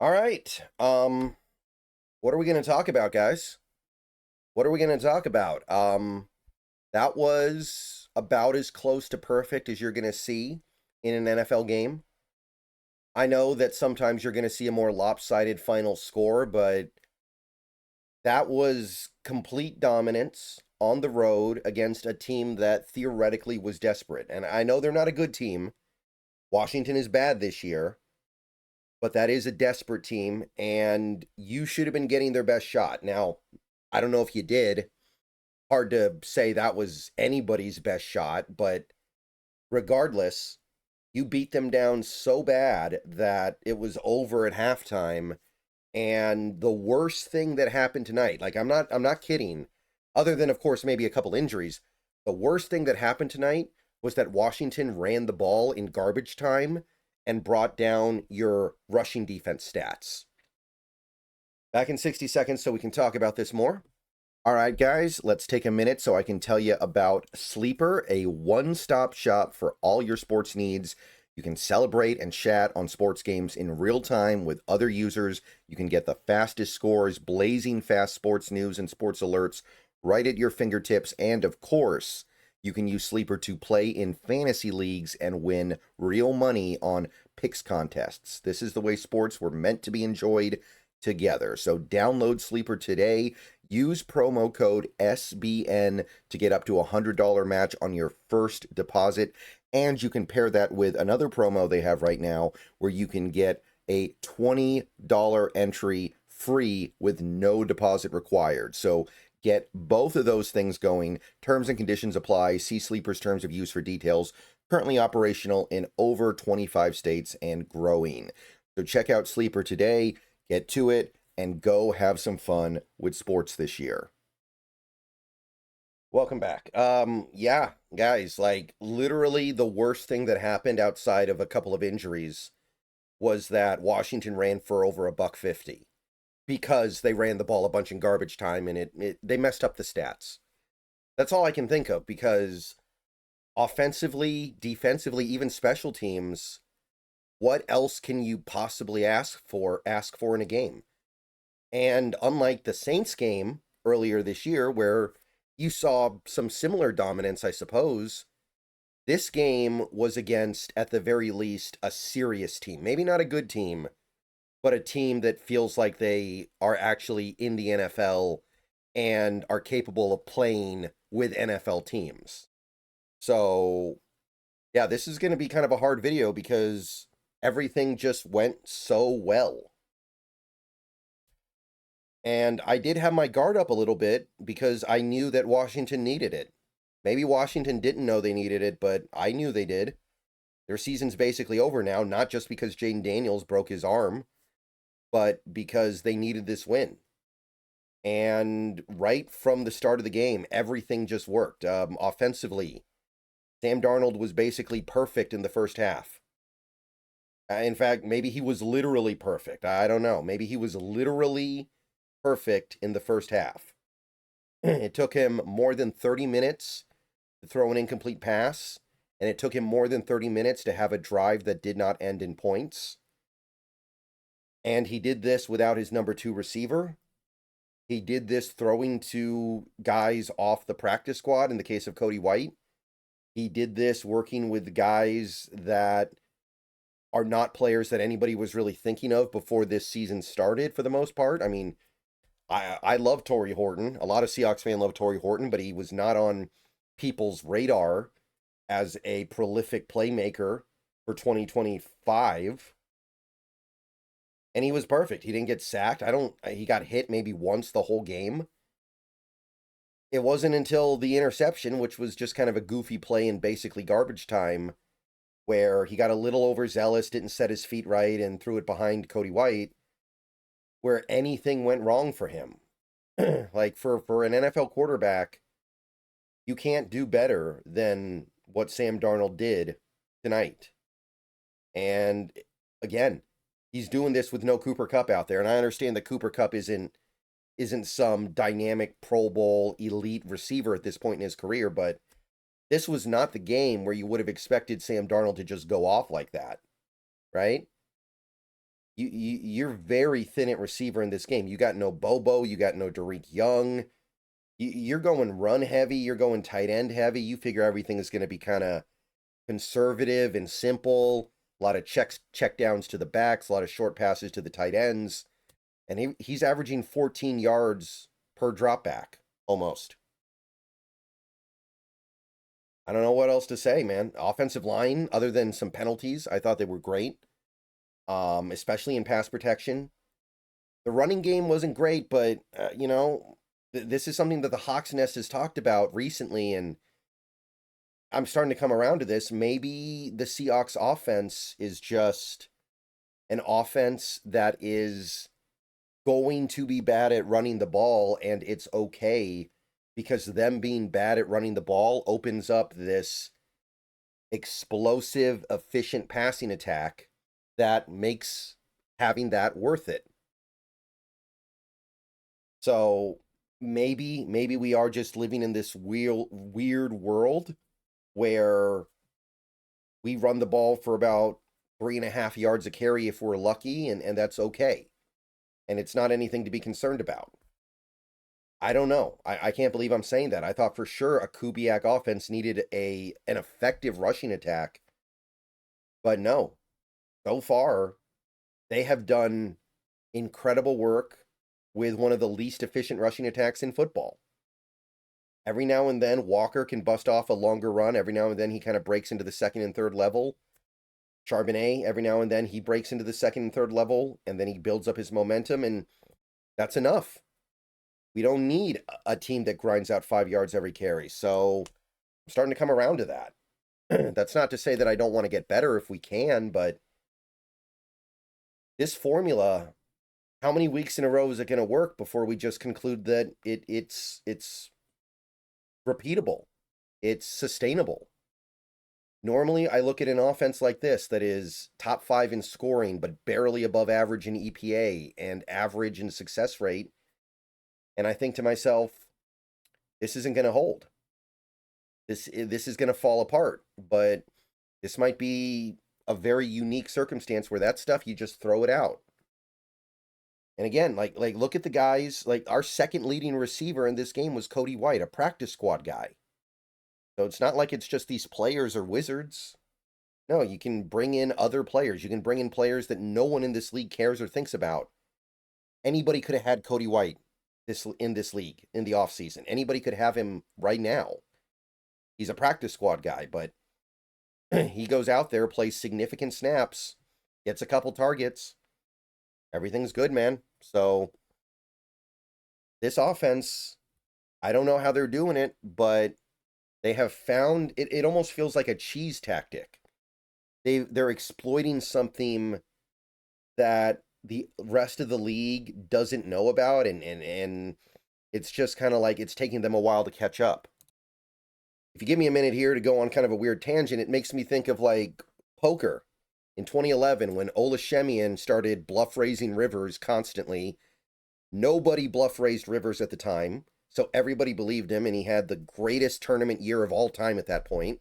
All right. What are we going to talk about, guys? What are we going to talk about? That was about as close to perfect as you're going to see in an NFL game. I know that sometimes you're going to see a more lopsided final score, but that was complete dominance on the road against a team that theoretically was desperate. And I know they're not a good team. Washington is bad this year, but that is a desperate team, and you should have been getting their best shot. Now, I don't know if you did. Hard to say that was anybody's best shot, but regardless, you beat them down so bad that it was over at halftime. And the worst thing that happened tonight, like I'm not kidding, other than of course maybe a couple injuries, the worst thing that happened tonight was that Washington ran the ball in garbage time and brought down your rushing defense stats. Back in 60 seconds so we can talk about this more. All right, guys, let's take a minute so I can tell you about Sleeper, a one-stop shop for all your sports needs. You can celebrate and chat on sports games in real time with other users. You can get the fastest scores, blazing fast sports news and sports alerts right at your fingertips. And of course, you can use Sleeper to play in fantasy leagues and win real money on picks contests. This is the way sports were meant to be enjoyed together. So download Sleeper today. Use promo code SBN to get up to a $100 match on your first deposit. And you can pair that with another promo they have right now where you can get a $20 entry free with no deposit required. So get both of those things going. Terms and conditions apply. See Sleeper's terms of use for details. Currently operational in over 25 states and growing. So check out Sleeper today. Get to it and go have some fun with sports this year. Welcome back. Yeah, guys, like literally the worst thing that happened outside of a couple of injuries was that Washington ran for over a buck 50 because they ran the ball a bunch in garbage time and they messed up the stats. That's all I can think of because offensively, defensively, even special teams, what else can you possibly ask for in a game? And unlike the Saints game earlier this year, where you saw some similar dominance, I suppose, this game was against, at the very least, a serious team. Maybe not a good team, but a team that feels like they are actually in the NFL and are capable of playing with NFL teams. So, yeah, this is going to be kind of a hard video because everything just went so well. And I did have my guard up a little bit because I knew that Washington needed it. Maybe Washington didn't know they needed it, but I knew they did. Their season's basically over now, not just because Jaden Daniels broke his arm, but because they needed this win. And right from the start of the game, everything just worked. Offensively, Sam Darnold was basically perfect in the first half. In fact, maybe he was literally perfect. I don't know. Maybe he was literally perfect in the first half. It took him more than 30 minutes to throw an incomplete pass, and it took him more than 30 minutes to have a drive that did not end in points. And he did this without his number 2 receiver. He did this throwing to guys off the practice squad in the case of Cody White. He did this working with guys that are not players that anybody was really thinking of before this season started for the most part. I mean, I love Torrey Horton. A lot of Seahawks fans love Torrey Horton, but he was not on people's radar as a prolific playmaker for 2025. And he was perfect. He didn't get sacked. He got hit maybe once the whole game. It wasn't until the interception, which was just kind of a goofy play in basically garbage time, where he got a little overzealous, didn't set his feet right, and threw it behind Cody White, where anything went wrong for him. Like for an NFL quarterback, you can't do better than what Sam Darnold did tonight. And again, he's doing this with no Cooper Kupp out there. And I understand that Cooper Kupp isn't some dynamic Pro Bowl elite receiver at this point in his career, but this was not the game where you would have expected Sam Darnold to just go off like that, right? you're very thin at receiver in this game. You got no Bobo, you got no Derek Young. You're going run heavy, you're going tight end heavy. You figure everything is going to be kind of conservative and simple. A lot of check downs to the backs, a lot of short passes to the tight ends. And he's averaging 14 yards per drop back, almost. I don't know what else to say, man. Offensive line, other than some penalties, I thought they were great, especially in pass protection. The running game wasn't great, but, this is something that the Hawks Nest has talked about recently, and I'm starting to come around to this. Maybe the Seahawks offense is just an offense that is going to be bad at running the ball, and it's okay because them being bad at running the ball opens up this explosive, efficient passing attack that makes having that worth it. So maybe we are just living in this weird world where we run the ball for about 3.5 yards a carry if we're lucky, and that's okay. And it's not anything to be concerned about. I don't know. I can't believe I'm saying that. I thought for sure a Kubiak offense needed an effective rushing attack. But no. So far, they have done incredible work with one of the least efficient rushing attacks in football. Every now and then, Walker can bust off a longer run. Every now and then, he kind of breaks into the second and third level. Charbonnet, every now and then, he breaks into the second and third level, and then he builds up his momentum, and that's enough. We don't need a team that grinds out 5 yards every carry. So I'm starting to come around to that. That's not to say that I don't want to get better if we can, but this formula, how many weeks in a row is it going to work before we just conclude that it's repeatable, it's sustainable? Normally, I look at an offense like this that is top 5 in scoring, but barely above average in EPA and average in success rate. And I think to myself, this isn't going to hold. This is going to fall apart. But this might be a very unique circumstance where that stuff, you just throw it out. And again, like look at the guys. Like our second leading receiver in this game was Cody White, a practice squad guy. So it's not like it's just these players or wizards. No, you can bring in other players. You can bring in players that no one in this league cares or thinks about. Anybody could have had Cody White in this league in the offseason. Anybody could have him right now. He's a practice squad guy, but he goes out there, plays significant snaps, gets a couple targets. Everything's good, man. So this offense, I don't know how they're doing it, but they have found it. It almost feels like a cheese tactic. They're exploiting something that the rest of the league doesn't know about, and it's just kind of like it's taking them a while to catch up. If you give me a minute here to go on kind of a weird tangent, it makes me think of like poker in 2011 when Olashemian started bluff raising Rivers constantly. Nobody bluff raised Rivers at the time, so everybody believed him, and he had the greatest tournament year of all time at that point.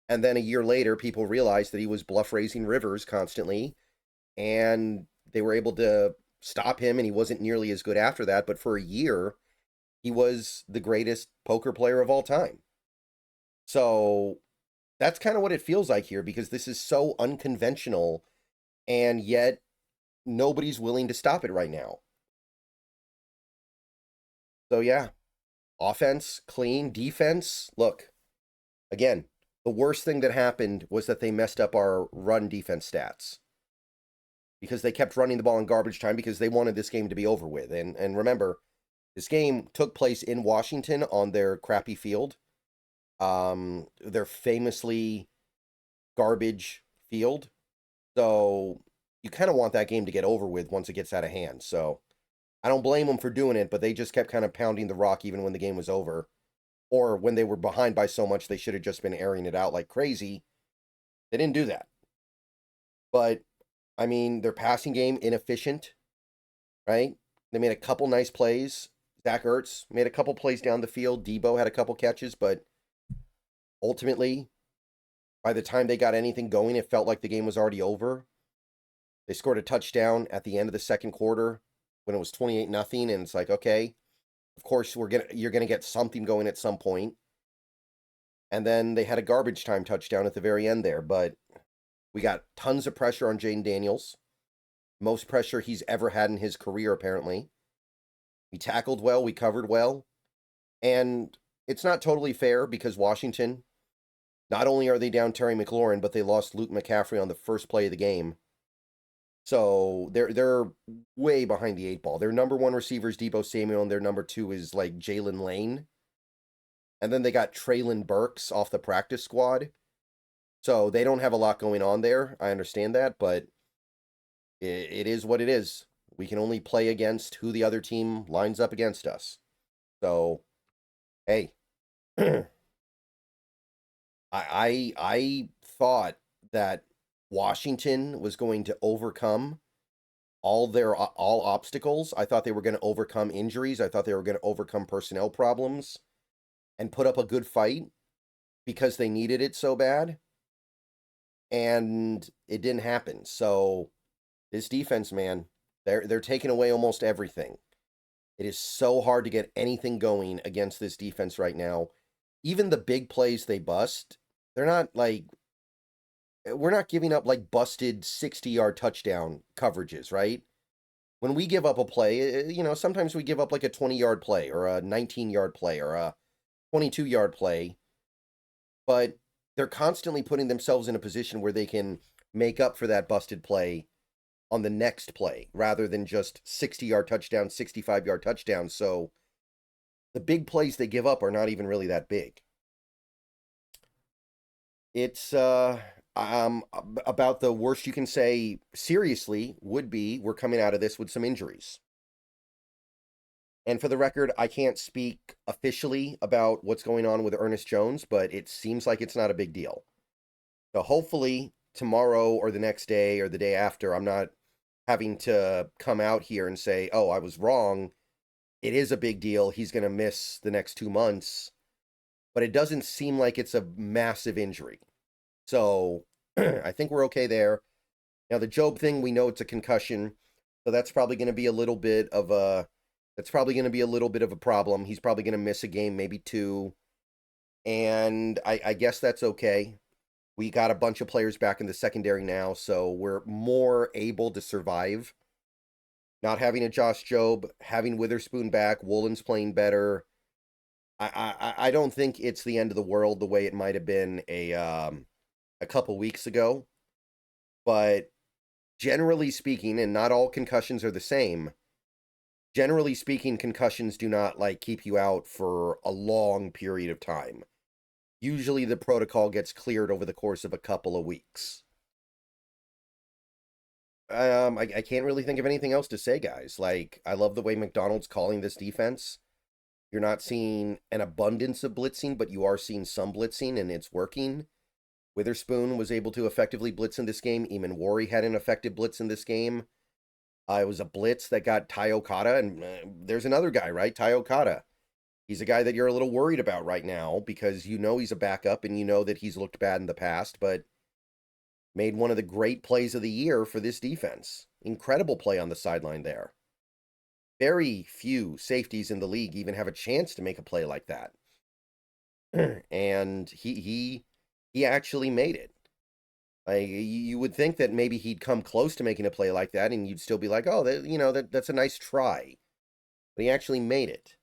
And then a year later, people realized that he was bluff raising Rivers constantly, and they were able to stop him, and he wasn't nearly as good after that. But for a year, he was the greatest poker player of all time. So that's kind of what it feels like here, because this is so unconventional, and yet nobody's willing to stop it right now. So yeah, offense, clean, defense. Look, again, the worst thing that happened was that they messed up our run defense stats, because they kept running the ball in garbage time because they wanted this game to be over with. And remember, this game took place in Washington on their crappy field. Their famously garbage field. So you kind of want that game to get over with once it gets out of hand. So I don't blame them for doing it, but they just kept kind of pounding the rock even when the game was over. Or when they were behind by so much, they should have just been airing it out like crazy. They didn't do that. But I mean, their passing game, inefficient, right? They made a couple nice plays. Zach Ertz made a couple plays down the field. Debo had a couple catches, but ultimately, by the time they got anything going, it felt like the game was already over. They scored a touchdown at the end of the second quarter when it was 28-0, and it's like, okay, of course you're gonna get something going at some point. And then they had a garbage time touchdown at the very end there, but we got tons of pressure on Jaden Daniels. Most pressure he's ever had in his career, apparently. We tackled well, we covered well. And it's not totally fair because Washington, not only are they down Terry McLaurin, but they lost Luke McCaffrey on the first play of the game. So they're way behind the eight ball. Their number one receiver is Deebo Samuel, and their number two is like Jalen Lane. And then they got Traylon Burks off the practice squad. So they don't have a lot going on there. I understand that, but it is what it is. We can only play against who the other team lines up against us. So, hey, I thought that Washington was going to overcome all obstacles. I thought they were going to overcome injuries. I thought they were going to overcome personnel problems and put up a good fight because they needed it so bad. And it didn't happen. So this defense, man, they're taking away almost everything. It is so hard to get anything going against this defense right now. Even the big plays they bust, they're not like, we're not giving up like busted 60-yard touchdown coverages, right? When we give up a play, sometimes we give up like a 20-yard play or a 19-yard play or a 22-yard play, but they're constantly putting themselves in a position where they can make up for that busted play on the next play rather than just 60-yard touchdown, 65-yard touchdowns. So the big plays they give up are not even really that big. It's about the worst you can say seriously would be we're coming out of this with some injuries. And for the record, I can't speak officially about what's going on with Ernest Jones, but it seems like it's not a big deal. So hopefully tomorrow or the next day or the day after, I'm not having to come out here and say, oh, I was wrong. It is a big deal. He's going to miss the next 2 months. But it doesn't seem like it's a massive injury. So I think we're okay there. Now, the Job thing, we know it's a concussion. So that's probably going to be a little bit of a problem. He's probably going to miss a game, maybe two. And I guess that's okay. We got a bunch of players back in the secondary now, so we're more able to survive. Not having a Josh Job, having Witherspoon back, Woolen's playing better. I don't think it's the end of the world the way it might have been a couple weeks ago. But generally speaking, and not all concussions are the same, generally speaking, concussions do not like keep you out for a long period of time. Usually the protocol gets cleared over the course of a couple of weeks. I can't really think of anything else to say, guys. Like, I love the way McDonald's calling this defense. You're not seeing an abundance of blitzing, but you are seeing some blitzing, and it's working. Witherspoon was able to effectively blitz in this game. Eamon Worry had an effective blitz in this game. It was a blitz that got Ty Okada, and there's another guy, right? Ty Okada. He's a guy that you're a little worried about right now because you know he's a backup and you know that he's looked bad in the past, but made one of the great plays of the year for this defense. Incredible play on the sideline there. Very few safeties in the league even have a chance to make a play like that. And he actually made it. Like, you would think that maybe he'd come close to making a play like that and you'd still be like, oh, that's a nice try. But he actually made it.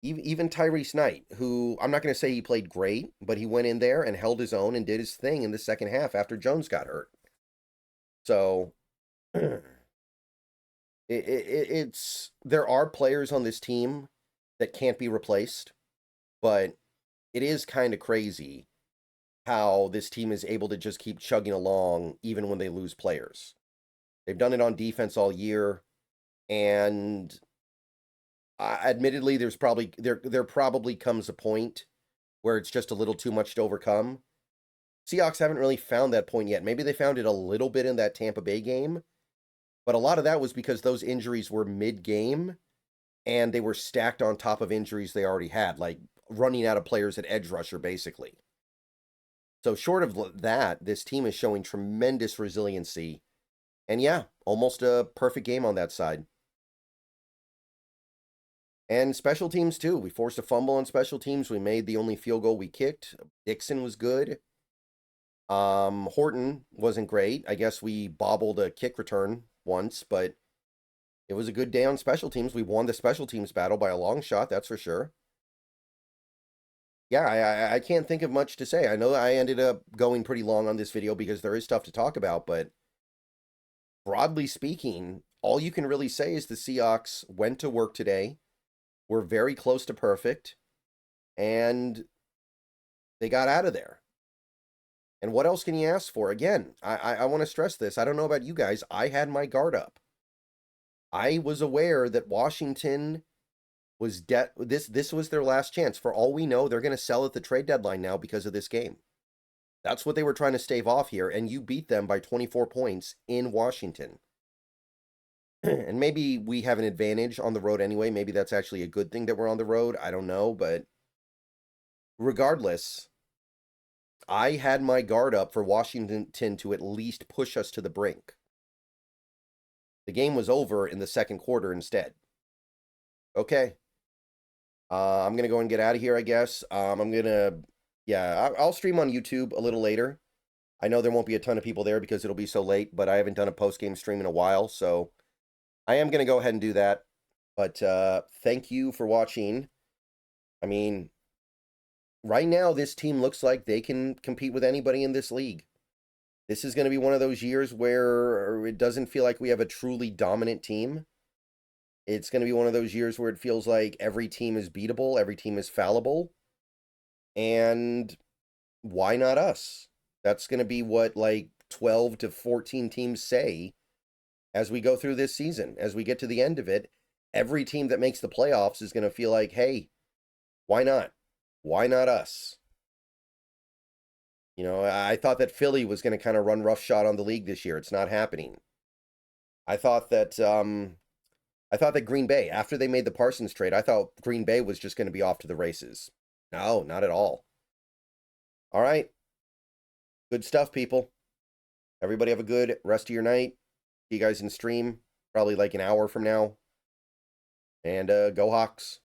Even Tyrese Knight, who I'm not going to say he played great, but he went in there and held his own and did his thing in the second half after Jones got hurt. So there are players on this team that can't be replaced, but it is kind of crazy how this team is able to just keep chugging along even when they lose players. They've done it on defense all year, and admittedly, there probably comes a point where it's just a little too much to overcome. Seahawks haven't really found that point yet. Maybe they found it a little bit in that Tampa Bay game, but a lot of that was because those injuries were mid-game, and they were stacked on top of injuries they already had, like running out of players at edge rusher, basically. So short of that, this team is showing tremendous resiliency And yeah, almost a perfect game on that side. And special teams too. We forced a fumble on special teams. We made the only field goal we kicked. Dixon was good. Horton wasn't great. I guess we bobbled a kick return once, but it was a good day on special teams. We won the special teams battle by a long shot, that's for sure. Yeah, I can't think of much to say. I know I ended up going pretty long on this video because there is stuff to talk about, but broadly speaking, all you can really say is the Seahawks went to work today. We're very close to perfect, and they got out of there. And what else can you ask for? Again, I want to stress this. I don't know about you guys. I had my guard up. I was aware that Washington was this was their last chance. For all we know, they're going to sell at the trade deadline now because of this game. That's what they were trying to stave off here, and you beat them by 24 points in Washington. And maybe we have an advantage on the road anyway. Maybe that's actually a good thing that we're on the road. I don't know, but regardless, I had my guard up for Washington to at least push us to the brink. The game was over in the second quarter instead. Okay. I'm going to go and get out of here, I guess. I'm going to, yeah, I'll stream on YouTube a little later. I know there won't be a ton of people there because it'll be so late, but I haven't done a post-game stream in a while, so I am going to go ahead and do that. But thank you for watching. I mean, right now, this team looks like they can compete with anybody in this league. This is going to be one of those years where it doesn't feel like we have a truly dominant team. It's going to be one of those years where it feels like every team is beatable, every team is fallible. And why not us? That's going to be what like 12 to 14 teams say as we go through this season. As we get to the end of it, every team that makes the playoffs is going to feel like, hey, why not? Why not us? You know, I thought that Philly was going to kind of run roughshod on the league this year. It's not happening. I thought that Green Bay, after they made the Parsons trade, I thought Green Bay was just going to be off to the races. No, not at all. All right. Good stuff, people. Everybody have a good rest of your night. See you guys in stream, probably like an hour from now. And go Hawks.